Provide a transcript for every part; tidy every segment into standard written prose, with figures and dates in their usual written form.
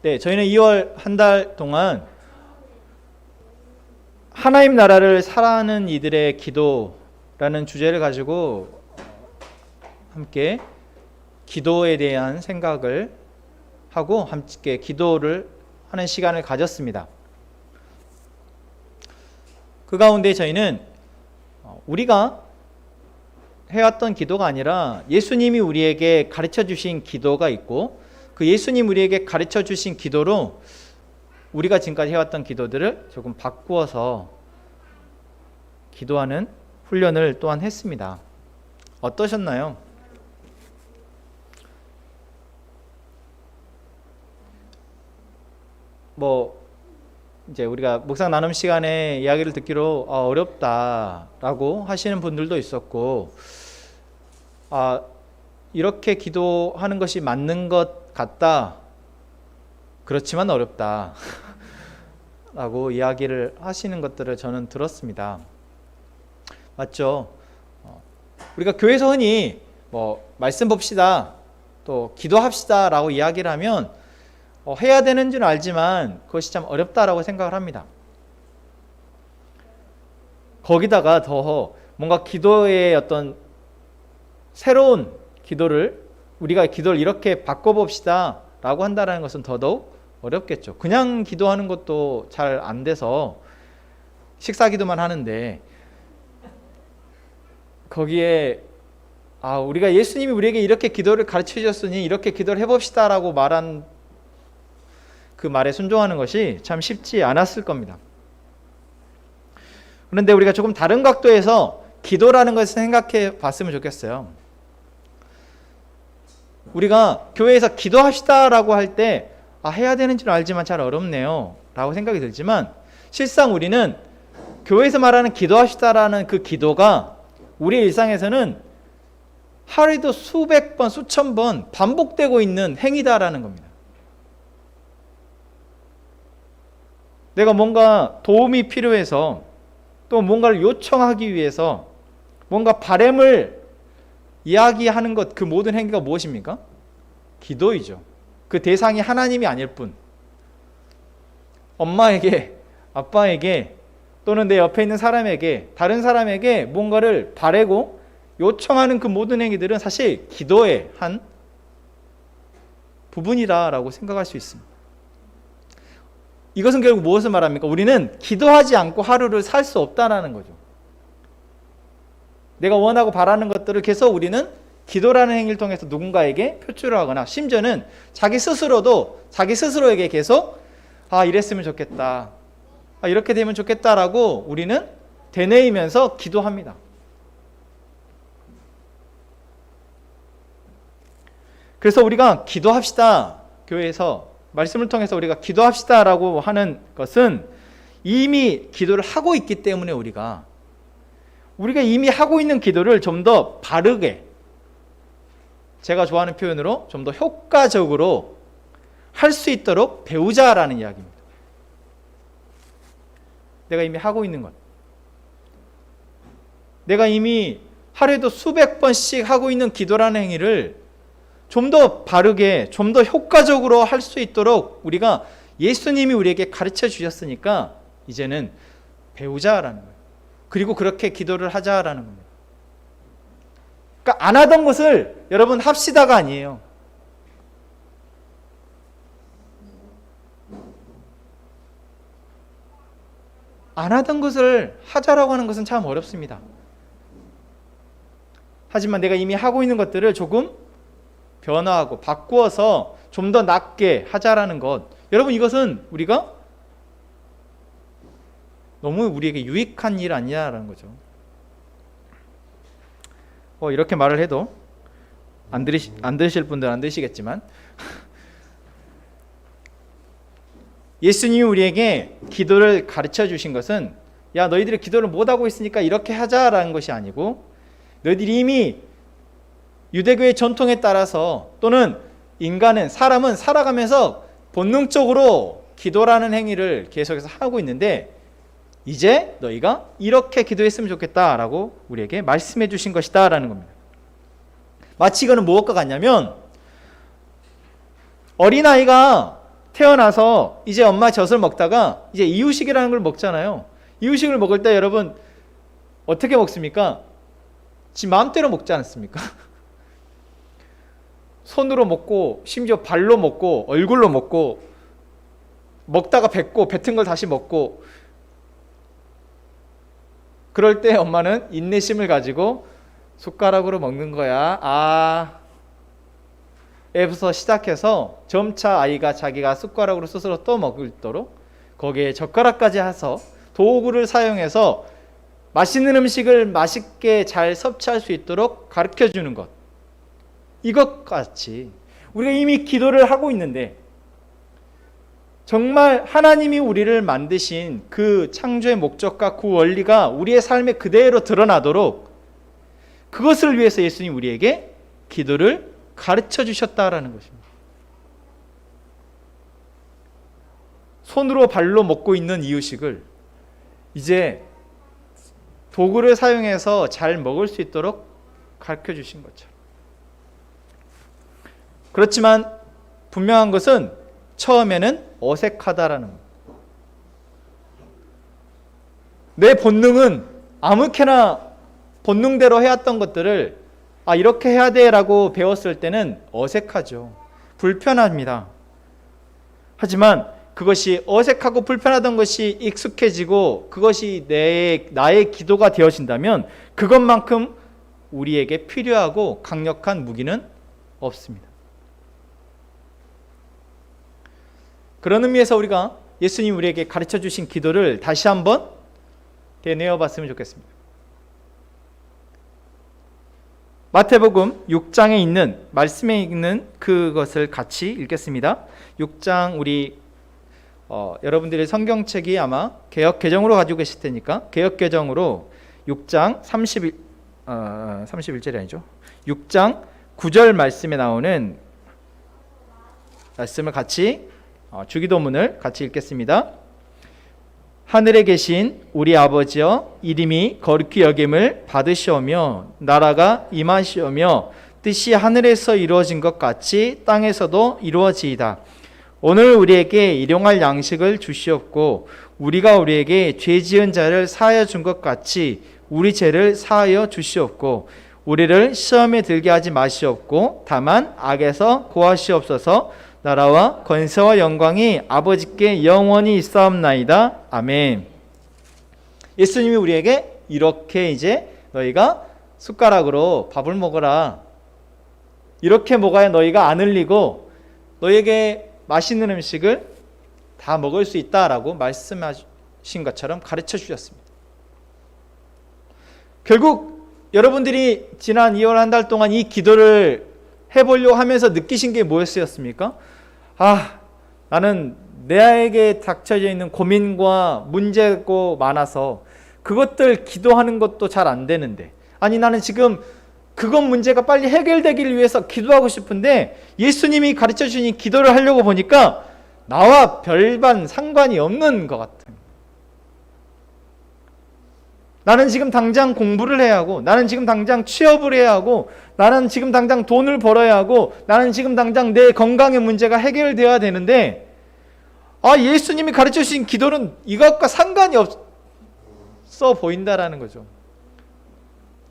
네, 저희는 2월 한 달 동안 하나님 나라를 살아가는 이들의 기도라는 주제를 가지고 함께 기도에 대한 생각을 하고 함께 기도를 하는 시간을 가졌습니다. 그 가운데 저희는 우리가 해왔던 기도가 아니라 예수님이 우리에게 가르쳐 주신 기도가 있고, 그 예수님 우리에게 가르쳐 주신 기도로 우리가 지금까지 해왔던 기도들을 조금 바꾸어서 기도하는 훈련을 또한 했습니다. 어떠셨나요? 이제 우리가 묵상 나눔 시간에 이야기를 듣기로 어렵다라고 하시는 분들도 있었고, 이렇게 기도하는 것이 맞는 것 같다, 그렇지만 어렵다 라고 이야기를 하시는 것들을 저는 들었습니다. 맞죠? 우리가 교회에서 흔히 말씀 봅시다, 또 기도합시다 라고 이야기를 하면 해야 되는 줄 알지만 그것이 참 어렵다라고 생각을 합니다. 거기다가 더 뭔가 기도의 어떤 새로운 기도를, 우리가 기도를 이렇게 바꿔봅시다 라고 한다는 것은 더더욱 어렵겠죠. 그냥 기도하는 것도 잘 안 돼서 식사 기도만 하는데, 거기에 우리가 예수님이 우리에게 이렇게 기도를 가르쳐 주셨으니 이렇게 기도를 해봅시다 라고 말한 그 말에 순종하는 것이 참 쉽지 않았을 겁니다. 그런데 우리가 조금 다른 각도에서 기도라는 것을 생각해 봤으면 좋겠어요. 우리가 교회에서 기도합시다 라고 할 때 해야 되는 줄 알지만 잘 어렵네요 라고 생각이 들지만, 실상 우리는 교회에서 말하는 기도합시다 라는 그 기도가 우리의 일상에서는 하루에도 수백 번, 수천 번 반복되고 있는 행위다라는 겁니다. 내가 뭔가 도움이 필요해서, 또 뭔가를 요청하기 위해서 뭔가 바람을 이야기하는 것, 그 모든 행위가 무엇입니까? 기도이죠. 그 대상이 하나님이 아닐 뿐, 엄마에게, 아빠에게, 또는 내 옆에 있는 사람에게, 다른 사람에게 뭔가를 바라고 요청하는 그 모든 행위들은 사실 기도의 한 부분이다라고 생각할 수 있습니다. 이것은 결국 무엇을 말합니까? 우리는 기도하지 않고 하루를 살 수 없다는 거죠. 내가 원하고 바라는 것들을 계속 우리는 기도라는 행위를 통해서 누군가에게 표출을 하거나, 심지어는 자기 스스로도 자기 스스로에게 계속 이랬으면 좋겠다, 이렇게 되면 좋겠다라고 우리는 되뇌이면서 기도합니다. 그래서 우리가 기도합시다, 교회에서 말씀을 통해서 우리가 기도합시다 라고 하는 것은 이미 기도를 하고 있기 때문에 우리가 이미 하고 있는 기도를 좀 더 바르게, 제가 좋아하는 표현으로 좀 더 효과적으로 할 수 있도록 배우자라는 이야기입니다. 내가 이미 하고 있는 것, 내가 이미 하루에도 수백 번씩 하고 있는 기도라는 행위를 좀 더 바르게, 좀 더 효과적으로 할 수 있도록 우리가 예수님이 우리에게 가르쳐 주셨으니까 이제는 배우자라는 거예요. 그리고 그렇게 기도를 하자라는 겁니다. 그러니까 안 하던 것을 여러분 합시다가 아니에요. 안 하던 것을 하자라고 하는 것은 참 어렵습니다. 하지만 내가 이미 하고 있는 것들을 조금 변화하고 바꾸어서 좀 더 낫게 하자라는 것, 여러분 이것은 우리가 너무 우리에게 유익한 일 아니냐라는 거죠. 이렇게 말을 해도 안 들으실 분들은 안 들으시겠지만 예수님이 우리에게 기도를 가르쳐 주신 것은 너희들이 기도를 못하고 있으니까 이렇게 하자라는 것이 아니고, 너희들이 이미 유대교의 전통에 따라서, 또는 사람은 살아가면서 본능적으로 기도라는 행위를 계속해서 하고 있는데, 이제 너희가 이렇게 기도했으면 좋겠다라고 우리에게 말씀해 주신 것이다 라는 겁니다. 마치 이거는 무엇과 같냐면, 어린아이가 태어나서 이제 엄마 젖을 먹다가 이제 이유식이라는 걸 먹잖아요. 이유식을 먹을 때 여러분 어떻게 먹습니까? 지 마음대로 먹지 않습니까? 손으로 먹고 심지어 발로 먹고 얼굴로 먹고 먹다가 뱉고 뱉은 걸 다시 먹고, 그럴 때 엄마는 인내심을 가지고 숟가락으로 먹는 거야. 에부터 시작해서 점차 아이가 자기가 숟가락으로 스스로 또 먹도록 거기에 젓가락까지 해서 도구를 사용해서 맛있는 음식을 맛있게 잘 섭취할 수 있도록 가르쳐주는 것, 이것 같이 우리가 이미 기도를 하고 있는데 정말 하나님이 우리를 만드신 그 창조의 목적과 그 원리가 우리의 삶에 그대로 드러나도록 그것을 위해서 예수님 우리에게 기도를 가르쳐 주셨다라는 것입니다. 손으로 발로 먹고 있는 이유식을 이제 도구를 사용해서 잘 먹을 수 있도록 가르쳐 주신 것처럼. 그렇지만 분명한 것은 처음에는 어색하다라는 것. 내 본능은 아무렇게나 본능대로 해왔던 것들을 이렇게 해야 돼 라고 배웠을 때는 어색하죠. 불편합니다. 하지만 그것이 어색하고 불편하던 것이 익숙해지고 그것이 나의 기도가 되어진다면 그것만큼 우리에게 필요하고 강력한 무기는 없습니다. 그런 의미에서 우리가 예수님 우리에게 가르쳐 주신 기도를 다시 한번 되뇌어 봤으면 좋겠습니다. 마태복음 6장에 있는 말씀에 있는 그것을 같이 읽겠습니다. 6장 우리 여러분들의 성경책이 아마 개역 개정으로 가지고 계실 테니까 개역 개정으로 6장 31절이 아니죠. 6장 9절 말씀에 나오는 말씀을 같이 주기도문을 같이 읽겠습니다. 하늘에 계신 우리 아버지여, 이름이 거룩히 여김을 받으시오며 나라가 임하시오며 뜻이 하늘에서 이루어진 것 같이 땅에서도 이루어지이다. 오늘 우리에게 일용할 양식을 주시옵고 우리가 우리에게 죄 지은 자를 사하여 준 것 같이 우리 죄를 사하여 주시옵고 우리를 시험에 들게 하지 마시옵고 다만 악에서 구하시옵소서. 나라와 권세와 영광이 아버지께 영원히 있사옵나이다. 아멘. 예수님이 우리에게 이렇게 이제 너희가 숟가락으로 밥을 먹어라. 이렇게 먹어야 너희가 안 흘리고 너희에게 맛있는 음식을 다 먹을 수 있다라고 말씀하신 것처럼 가르쳐 주셨습니다. 결국 여러분들이 지난 2월 한 달 동안 이 기도를 해보려고 하면서 느끼신 게 뭐였습니까? 나는 내게 닥쳐져 있는 고민과 문제가 많아서 그것들 기도하는 것도 잘 안 되는데, 나는 지금 그것 문제가 빨리 해결되기를 위해서 기도하고 싶은데 예수님이 가르쳐 주신 기도를 하려고 보니까 나와 별반 상관이 없는 것 같아요. 나는 지금 당장 공부를 해야 하고, 나는 지금 당장 취업을 해야 하고, 나는 지금 당장 돈을 벌어야 하고, 나는 지금 당장 내 건강의 문제가 해결되어야 되는데 예수님이 가르쳐 주신 기도는 이것과 상관이 없어 보인다라는 거죠.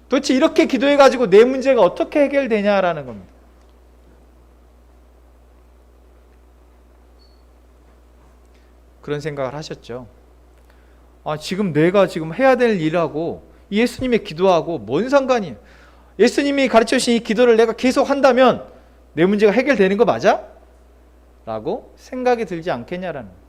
도대체 이렇게 기도해가지고 내 문제가 어떻게 해결되냐라는 겁니다. 그런 생각을 하셨죠. 지금 내가 지금 해야 될 일하고 예수님의 기도하고 뭔 상관이에요? 예수님이 가르쳐 주신 이 기도를 내가 계속 한다면 내 문제가 해결되는 거 맞아? 라고 생각이 들지 않겠냐라는 거예요.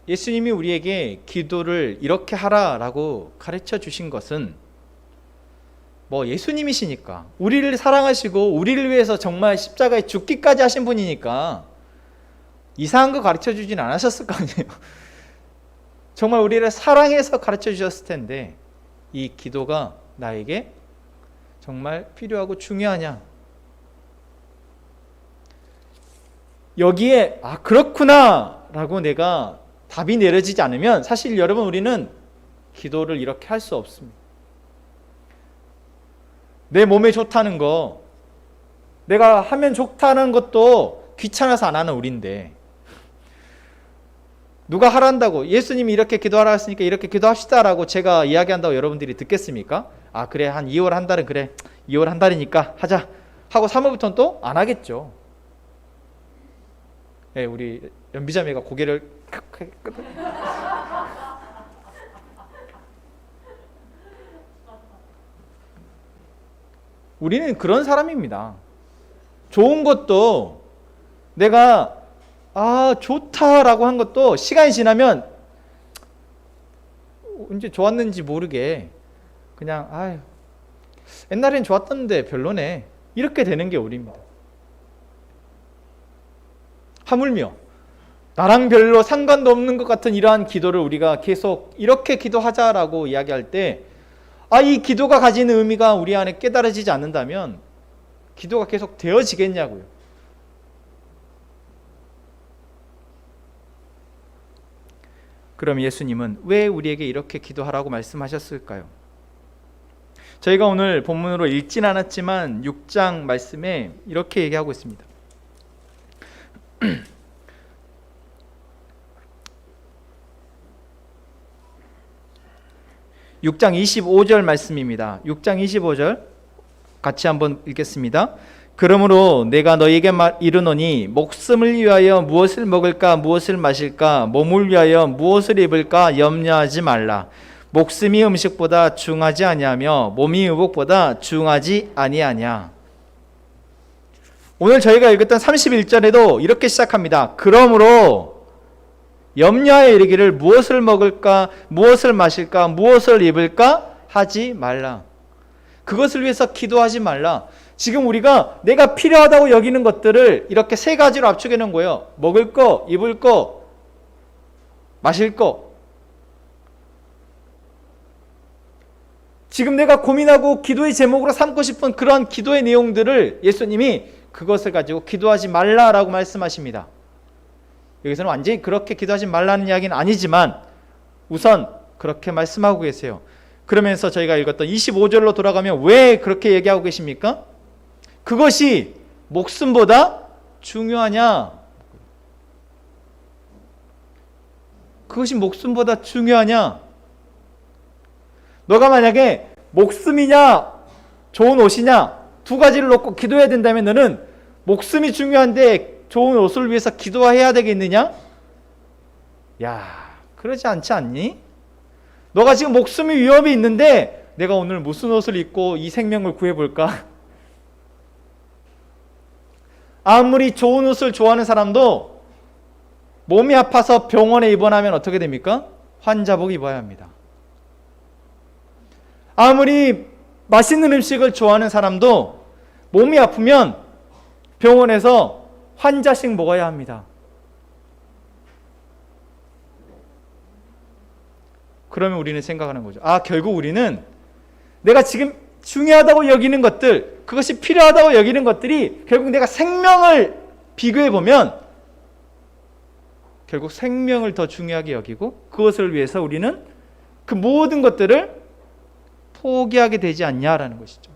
예수님이 우리에게 기도를 이렇게 하라라고 가르쳐 주신 것은 예수님이시니까, 우리를 사랑하시고 우리를 위해서 정말 십자가에 죽기까지 하신 분이니까 이상한 거 가르쳐 주진 않으셨을 거 아니에요. 정말 우리를 사랑해서 가르쳐 주셨을 텐데 이 기도가 나에게 정말 필요하고 중요하냐, 여기에 그렇구나 라고 내가 답이 내려지지 않으면 사실 여러분 우리는 기도를 이렇게 할 수 없습니다. 내 몸에 좋다는 거, 내가 하면 좋다는 것도 귀찮아서 안 하는 우리인데, 누가 하란다고 예수님이 이렇게 기도하라 했으니까 이렇게 기도합시다라고 제가 이야기한다고 여러분들이 듣겠습니까? 아 그래 한 2월 한 달은 그래 2월 한 달이니까 하자 하고 3월부터는 또 안 하겠죠. 네, 우리 연비자매가 고개를 우리는 그런 사람입니다. 좋은 것도 내가 좋다라고 한 것도 시간이 지나면 언제 좋았는지 모르게 그냥 옛날엔 좋았던데 별로네 이렇게 되는 게 우리입니다. 하물며 나랑 별로 상관도 없는 것 같은 이러한 기도를 우리가 계속 이렇게 기도하자라고 이야기할 때 이 기도가 가지는 의미가 우리 안에 깨달아지지 않는다면 기도가 계속 되어지겠냐고요. 그럼 예수님은 왜 우리에게 이렇게 기도하라고 말씀하셨을까요? 저희가 오늘 본문으로 읽진 않았지만 6장 말씀에 이렇게 얘기하고 있습니다. 6장 25절 말씀입니다. 6장 25절 같이 한번 읽겠습니다. 그러므로 내가 너희에게 이르노니 목숨을 위하여 무엇을 먹을까 무엇을 마실까 몸을 위하여 무엇을 입을까 염려하지 말라. 목숨이 음식보다 중하지 아니하며 몸이 의복보다 중하지 아니하냐. 오늘 저희가 읽었던 31절에도 이렇게 시작합니다. 그러므로 염려하여 이르기를 무엇을 먹을까 무엇을 마실까 무엇을 입을까 하지 말라. 그것을 위해서 기도하지 말라. 지금 우리가 내가 필요하다고 여기는 것들을 이렇게 세 가지로 압축해 놓은 거예요. 먹을 거, 입을 거, 마실 거. 지금 내가 고민하고 기도의 제목으로 삼고 싶은 그런 기도의 내용들을 예수님이 그것을 가지고 기도하지 말라라고 말씀하십니다. 여기서는 완전히 그렇게 기도하지 말라는 이야기는 아니지만 우선 그렇게 말씀하고 계세요. 그러면서 저희가 읽었던 25절로 돌아가면 왜 그렇게 얘기하고 계십니까? 그것이 목숨보다 중요하냐? 그것이 목숨보다 중요하냐? 너가 만약에 목숨이냐 좋은 옷이냐 두 가지를 놓고 기도해야 된다면 너는 목숨이 중요한데 좋은 옷을 위해서 기도해야 되겠느냐? 그러지 않지 않니? 너가 지금 목숨의 위협이 있는데 내가 오늘 무슨 옷을 입고 이 생명을 구해볼까? 아무리 좋은 옷을 좋아하는 사람도 몸이 아파서 병원에 입원하면 어떻게 됩니까? 환자복 입어야 합니다. 아무리 맛있는 음식을 좋아하는 사람도 몸이 아프면 병원에서 환자식 먹어야 합니다. 그러면 우리는 생각하는 거죠. 결국 우리는 내가 지금 중요하다고 여기는 것들, 그것이 필요하다고 여기는 것들이 결국 내가 생명을 비교해 보면 결국 생명을 더 중요하게 여기고 그것을 위해서 우리는 그 모든 것들을 포기하게 되지 않냐라는 것이죠.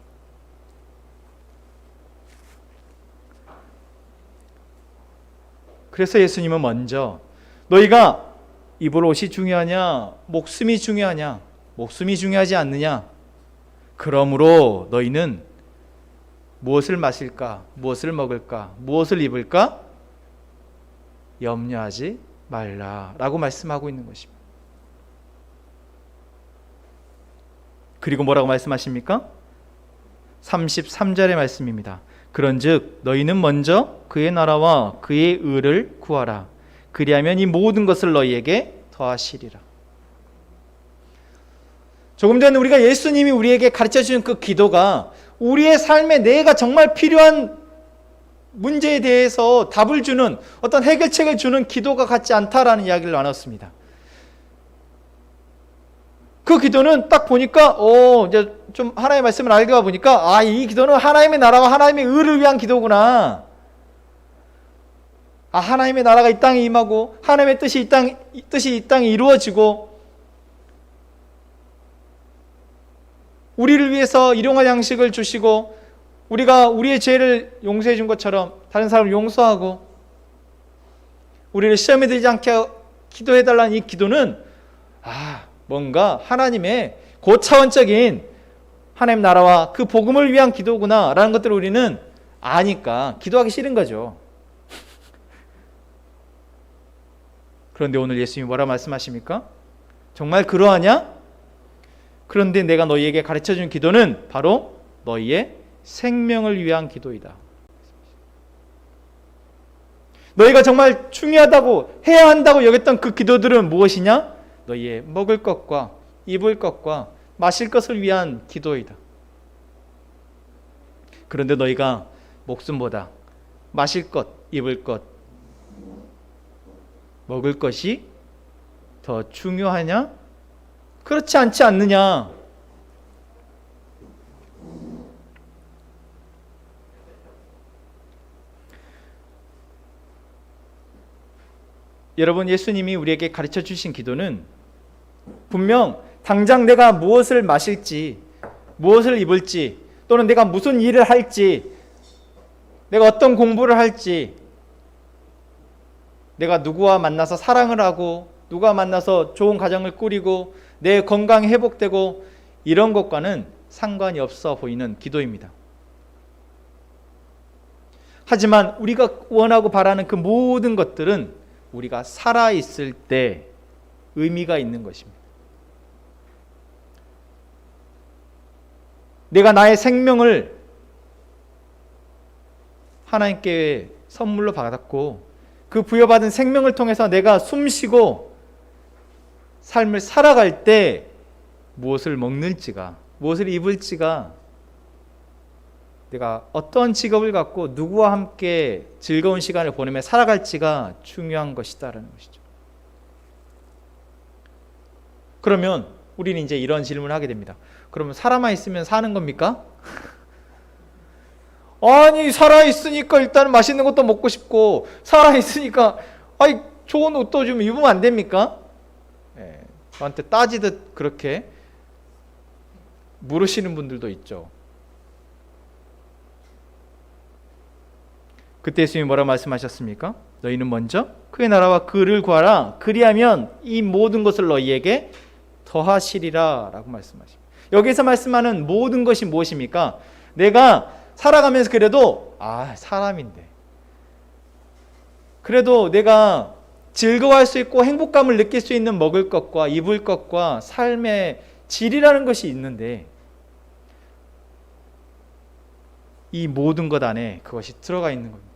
그래서 예수님은 먼저 너희가 입을 옷이 중요하냐 목숨이 중요하냐 목숨이 중요하지 않느냐 그러므로 너희는 무엇을 마실까 무엇을 먹을까 무엇을 입을까 염려하지 말라라고 말씀하고 있는 것입니다. 그리고 뭐라고 말씀하십니까? 33절의 말씀입니다. 그런즉 너희는 먼저 그의 나라와 그의 의를 구하라. 그리하면 이 모든 것을 너희에게 더하시리라. 조금 전에 우리가 예수님이 우리에게 가르쳐주신 그 기도가 우리의 삶에 내가 정말 필요한 문제에 대해서 답을 주는 어떤 해결책을 주는 기도가 같지 않다라는 이야기를 나눴습니다. 그 기도는 딱 보니까 이제 좀 하나님의 말씀을 알게 와 보니까 이 기도는 하나님의 나라와 하나님의 의를 위한 기도구나. 하나님의 나라가 이 땅에 임하고 하나님의 뜻이 이 땅에 이루어지고 우리를 위해서 일용할 양식을 주시고 우리가 우리의 죄를 용서해 준 것처럼 다른 사람을 용서하고 우리를 시험에 들지 않게 기도해 달라는 이 기도는 뭔가 하나님의 고차원적인 하나님 나라와 그 복음을 위한 기도구나 라는 것들을 우리는 아니까 기도하기 싫은 거죠. 그런데 오늘 예수님이 뭐라 말씀하십니까? 정말 그러하냐? 그런데 내가 너희에게 가르쳐준 기도는 바로 너희의 생명을 위한 기도이다. 너희가 정말 중요하다고 해야 한다고 여겼던 그 기도들은 무엇이냐? 너희의 먹을 것과 입을 것과 마실 것을 위한 기도이다. 그런데 너희가 목숨보다 마실 것, 입을 것, 먹을 것이 더 중요하냐? 그렇지 않지 않느냐? 여러분, 예수님이 우리에게 가르쳐 주신 기도는 분명 당장 내가 무엇을 마실지, 무엇을 입을지, 또는 내가 무슨 일을 할지, 내가 어떤 공부를 할지, 내가 누구와 만나서 사랑을 하고 누가 만나서 좋은 가정을 꾸리고 내 건강이 회복되고 이런 것과는 상관이 없어 보이는 기도입니다. 하지만 우리가 원하고 바라는 그 모든 것들은 우리가 살아있을 때 의미가 있는 것입니다. 내가 나의 생명을 하나님께 선물로 받았고 그 부여받은 생명을 통해서 내가 숨쉬고 삶을 살아갈 때 무엇을 먹는지가, 무엇을 입을지가, 내가 어떤 직업을 갖고 누구와 함께 즐거운 시간을 보내며 살아갈지가 중요한 것이다라는 것이죠. 그러면 우리는 이제 이런 질문을 하게 됩니다. 그러면 살아만 있으면 사는 겁니까? 아니, 살아있으니까 일단 맛있는 것도 먹고 싶고, 살아있으니까 좋은 옷도 좀 입으면 안 됩니까? 저한테 따지듯 그렇게 물으시는 분들도 있죠. 그때 예수님이 뭐라고 말씀하셨습니까? 너희는 먼저 그의 나라와 그를 구하라. 그리하면 이 모든 것을 너희에게 더하시리라 라고 말씀하십니다. 여기서 말씀하는 모든 것이 무엇입니까? 내가 살아가면서 그래도 사람인데 그래도 내가 즐거워할 수 있고 행복감을 느낄 수 있는 먹을 것과 입을 것과 삶의 질이라는 것이 있는데 이 모든 것 안에 그것이 들어가 있는 겁니다.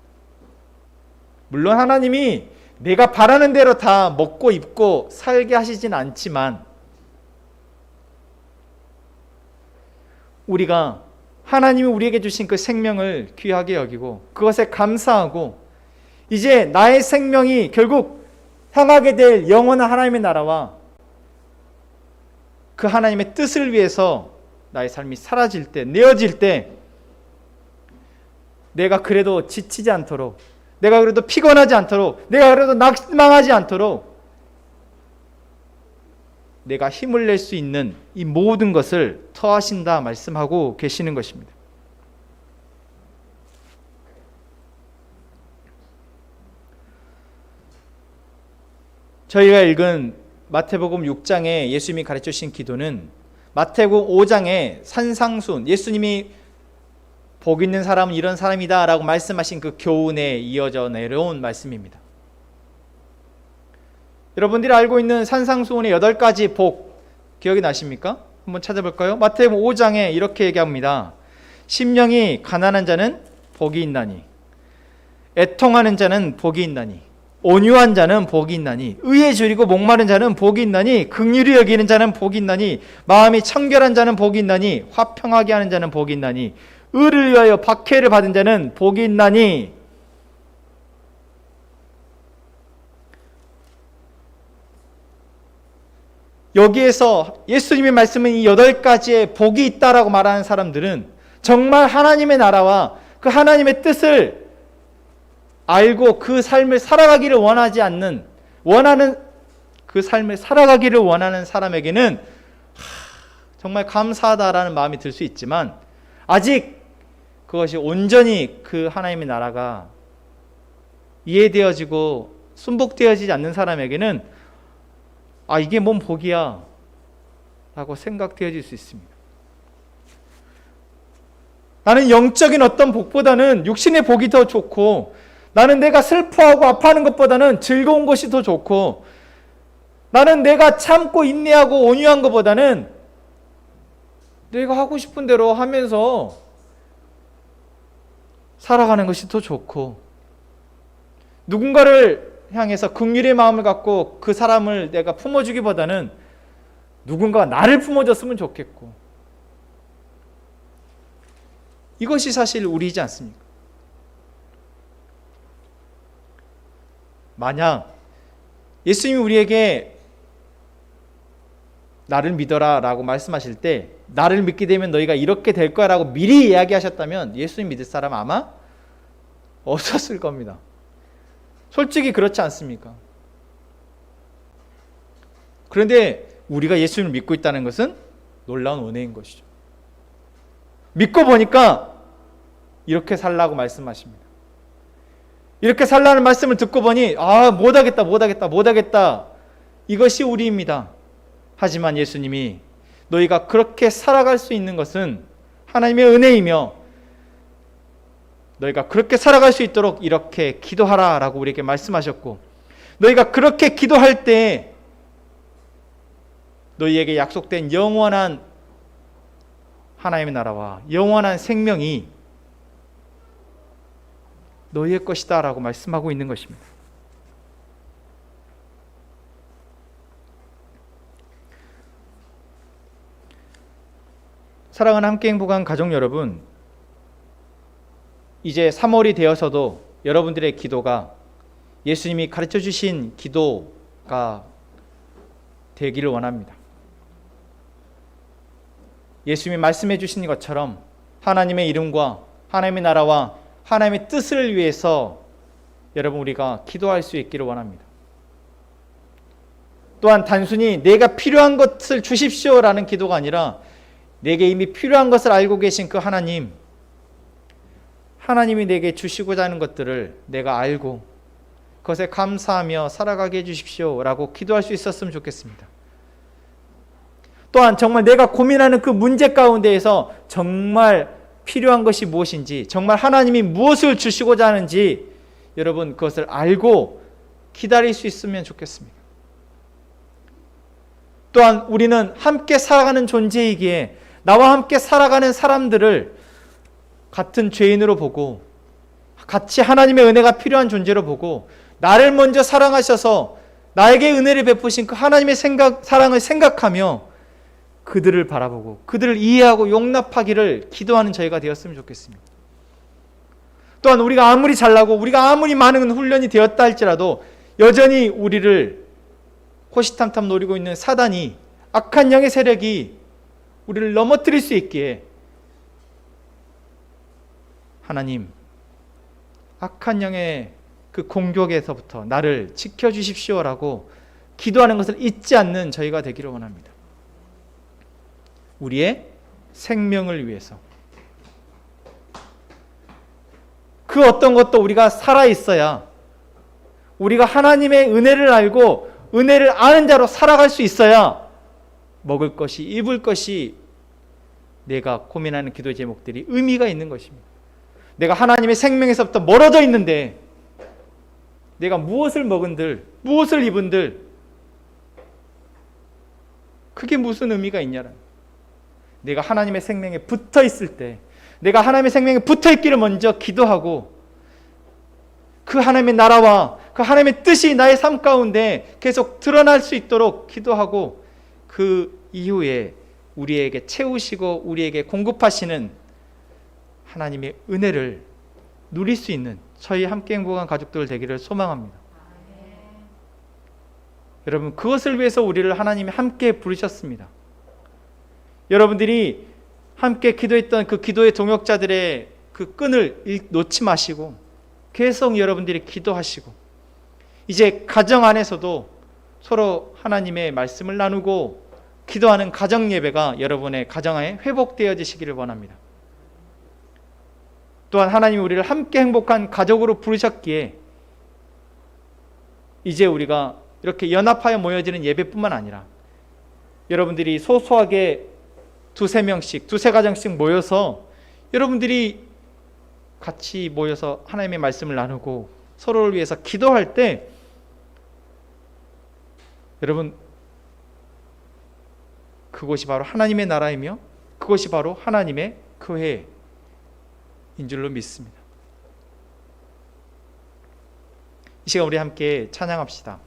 물론 하나님이 내가 바라는 대로 다 먹고 입고 살게 하시진 않지만 우리가 하나님이 우리에게 주신 그 생명을 귀하게 여기고 그것에 감사하고 이제 나의 생명이 결국 향하게 될 영원한 하나님의 나라와 그 하나님의 뜻을 위해서 나의 삶이 사라질 때, 내어질 때 내가 그래도 지치지 않도록, 내가 그래도 피곤하지 않도록, 내가 그래도 낙망하지 않도록 내가 힘을 낼 수 있는 이 모든 것을 더하신다 말씀하고 계시는 것입니다. 저희가 읽은 마태복음 6장에 예수님이 가르쳐 주신 기도는 마태복음 5장에 산상수훈, 예수님이 복 있는 사람은 이런 사람이다 라고 말씀하신 그 교훈에 이어져 내려온 말씀입니다. 여러분들이 알고 있는 산상수훈의 8가지 복 기억이 나십니까? 한번 찾아볼까요? 마태복음 5장에 이렇게 얘기합니다. 심령이 가난한 자는 복이 있나니, 애통하는 자는 복이 있나니, 온유한 자는 복이 있나니, 의에 줄이고 목마른 자는 복이 있나니, 긍휼히 여기는 자는 복이 있나니, 마음이 청결한 자는 복이 있나니, 화평하게 하는 자는 복이 있나니, 의를 위하여 박해를 받은 자는 복이 있나니. 여기에서 예수님의 말씀은 이 8가지의 복이 있다라고 말하는 사람들은 정말 하나님의 나라와 그 하나님의 뜻을 알고 그 삶을 살아가기를 원하는 그 삶을 살아가기를 원하는 사람에게는 정말 감사하다라는 마음이 들 수 있지만 아직 그것이 온전히 그 하나님의 나라가 이해되어지고 순복되어지지 않는 사람에게는 이게 뭔 복이야 라고 생각되어질 수 있습니다. 나는 영적인 어떤 복보다는 육신의 복이 더 좋고, 나는 내가 슬퍼하고 아파하는 것보다는 즐거운 것이 더 좋고, 나는 내가 참고 인내하고 온유한 것보다는 내가 하고 싶은 대로 하면서 살아가는 것이 더 좋고, 누군가를 향해서 긍휼의 마음을 갖고 그 사람을 내가 품어주기보다는 누군가가 나를 품어줬으면 좋겠고, 이것이 사실 우리이지 않습니까? 만약 예수님이 우리에게 나를 믿어라 라고 말씀하실 때 나를 믿게 되면 너희가 이렇게 될 거야 라고 미리 이야기하셨다면 예수님 믿을 사람 아마 없었을 겁니다. 솔직히 그렇지 않습니까? 그런데 우리가 예수님을 믿고 있다는 것은 놀라운 은혜인 것이죠. 믿고 보니까 이렇게 살라고 말씀하십니다. 이렇게 살라는 말씀을 듣고 보니 못하겠다 이것이 우리입니다. 하지만 예수님이 너희가 그렇게 살아갈 수 있는 것은 하나님의 은혜이며 너희가 그렇게 살아갈 수 있도록 이렇게 기도하라 라고 우리에게 말씀하셨고, 너희가 그렇게 기도할 때 너희에게 약속된 영원한 하나님의 나라와 영원한 생명이 너희의 것이다 라고 말씀하고 있는 것입니다. 사랑하는 함께 행복한 가족 여러분, 이제 3월이 되어서도 여러분들의 기도가 예수님이 가르쳐 주신 기도가 되기를 원합니다. 예수님이 말씀해 주신 것처럼 하나님의 이름과 하나님의 나라와 하나님의 뜻을 위해서 여러분 우리가 기도할 수 있기를 원합니다. 또한 단순히 내가 필요한 것을 주십시오라는 기도가 아니라 내게 이미 필요한 것을 알고 계신 그 하나님이 내게 주시고자 하는 것들을 내가 알고 그것에 감사하며 살아가게 해주십시오 라고 기도할 수 있었으면 좋겠습니다. 또한 정말 내가 고민하는 그 문제 가운데에서 정말 필요한 것이 무엇인지, 정말 하나님이 무엇을 주시고자 하는지 여러분 그것을 알고 기다릴 수 있으면 좋겠습니다. 또한 우리는 함께 살아가는 존재이기에 나와 함께 살아가는 사람들을 같은 죄인으로 보고 같이 하나님의 은혜가 필요한 존재로 보고 나를 먼저 사랑하셔서 나에게 은혜를 베푸신 그 하나님의 사랑을 생각하며 그들을 바라보고 그들을 이해하고 용납하기를 기도하는 저희가 되었으면 좋겠습니다. 또한 우리가 아무리 잘나고 우리가 아무리 많은 훈련이 되었다 할지라도 여전히 우리를 호시탐탐 노리고 있는 사단이, 악한 영의 세력이 우리를 넘어뜨릴 수 있기에 하나님, 악한 영의 그 공격에서부터 나를 지켜주십시오라고 기도하는 것을 잊지 않는 저희가 되기를 원합니다. 우리의 생명을 위해서 그 어떤 것도 우리가 살아있어야 우리가 하나님의 은혜를 알고 은혜를 아는 자로 살아갈 수 있어야 먹을 것이, 입을 것이, 내가 고민하는 기도의 제목들이 의미가 있는 것입니다. 내가 하나님의 생명에서부터 멀어져 있는데 내가 무엇을 먹은들 무엇을 입은들 그게 무슨 의미가 있냐라는, 내가 하나님의 생명에 붙어 있을 때, 내가 하나님의 생명에 붙어 있기를 먼저 기도하고 그 하나님의 나라와 그 하나님의 뜻이 나의 삶 가운데 계속 드러날 수 있도록 기도하고 그 이후에 우리에게 채우시고 우리에게 공급하시는 하나님의 은혜를 누릴 수 있는 저희 함께 행복한 가족들 되기를 소망합니다. 여러분, 그것을 위해서 우리를 하나님이 함께 부르셨습니다. 여러분들이 함께 기도했던 그 기도의 동역자들의 그 끈을 놓지 마시고 계속 여러분들이 기도하시고 이제 가정 안에서도 서로 하나님의 말씀을 나누고 기도하는 가정 예배가 여러분의 가정에 회복되어지시기를 원합니다. 또한 하나님이 우리를 함께 행복한 가족으로 부르셨기에 이제 우리가 이렇게 연합하여 모여지는 예배뿐만 아니라 여러분들이 소소하게 두세 명씩, 두세 가정씩 모여서 여러분들이 같이 모여서 하나님의 말씀을 나누고 서로를 위해서 기도할 때 여러분 그곳이 바로 하나님의 나라이며 그것이 바로 하나님의 교회인 줄로 믿습니다. 이 시간 우리 함께 찬양합시다.